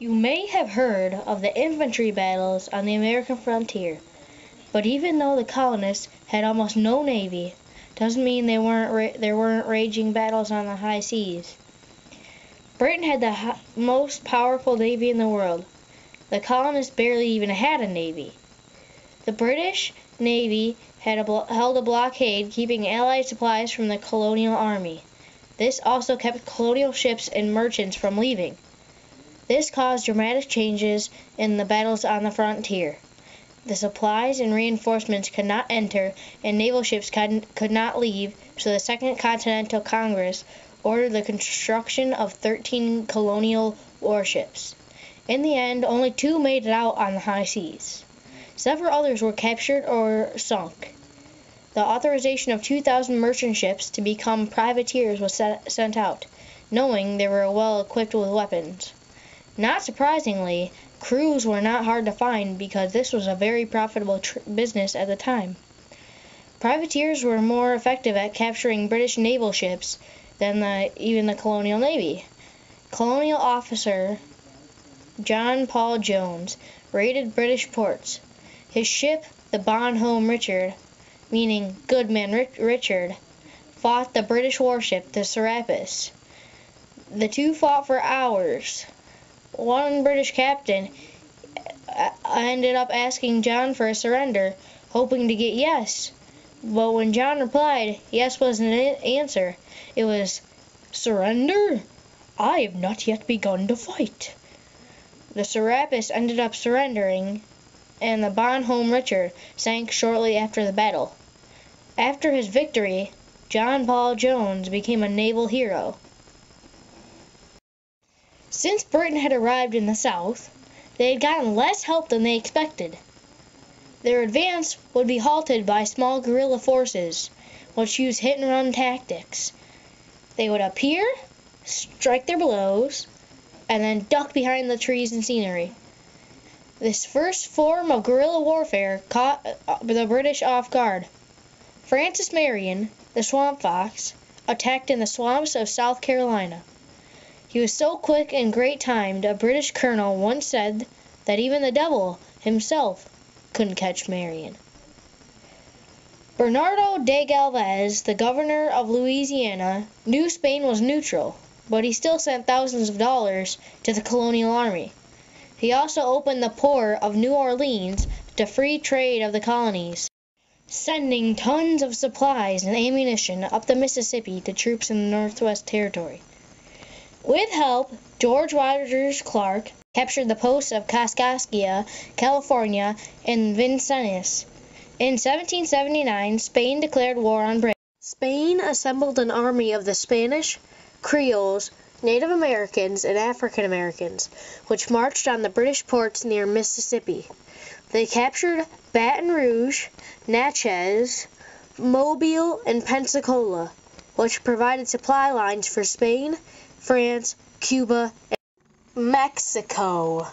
You may have heard of the infantry battles on the American frontier, but even though the colonists had almost no navy, doesn't mean there weren't raging battles on the high seas. Britain had the most powerful navy in the world. The colonists barely even had a navy. The British Navy had held a blockade, keeping Allied supplies from the colonial army. This also kept colonial ships and merchants from leaving. This caused dramatic changes in the battles on the frontier. The supplies and reinforcements could not enter, and naval ships could not leave, so the Second Continental Congress ordered the construction of 13 colonial warships. In the end, only 2 made it out on the high seas. Several others were captured or sunk. The authorization of 2,000 merchant ships to become privateers was sent out, knowing they were well equipped with weapons. Not surprisingly, crews were not hard to find because this was a very profitable business at the time. Privateers were more effective at capturing British naval ships than even the colonial navy. Colonial officer John Paul Jones raided British ports. His ship, the Bonhomme Richard, meaning Goodman Richard, fought the British warship, the Serapis. The two fought for hours. One British captain ended up asking John for a surrender, hoping to get yes. But when John replied, yes wasn't an answer. It was, "Surrender? I have not yet begun to fight." The Serapis ended up surrendering, and the Bonhomme Richard sank shortly after the battle. After his victory, John Paul Jones became a naval hero. Since Britain had arrived in the South, they had gotten less help than they expected. Their advance would be halted by small guerrilla forces, which used hit-and-run tactics. They would appear, strike their blows, and then duck behind the trees and scenery. This first form of guerrilla warfare caught the British off guard. Francis Marion, the Swamp Fox, attacked in the swamps of South Carolina. He was so quick and great-timed, a British colonel once said that even the devil himself couldn't catch Marion. Bernardo de Galvez, the governor of Louisiana, knew Spain was neutral, but he still sent thousands of dollars to the colonial army. He also opened the port of New Orleans to free trade of the colonies, sending tons of supplies and ammunition up the Mississippi to troops in the Northwest Territory. With help, George Rogers Clark captured the posts of Kaskaskia, California, and Vincennes. In 1779, Spain declared war on Britain. Spain assembled an army of the Spanish, Creoles, Native Americans, and African Americans, which marched on the British ports near Mississippi. They captured Baton Rouge, Natchez, Mobile, and Pensacola, which provided supply lines for Spain, France, Cuba, and Mexico.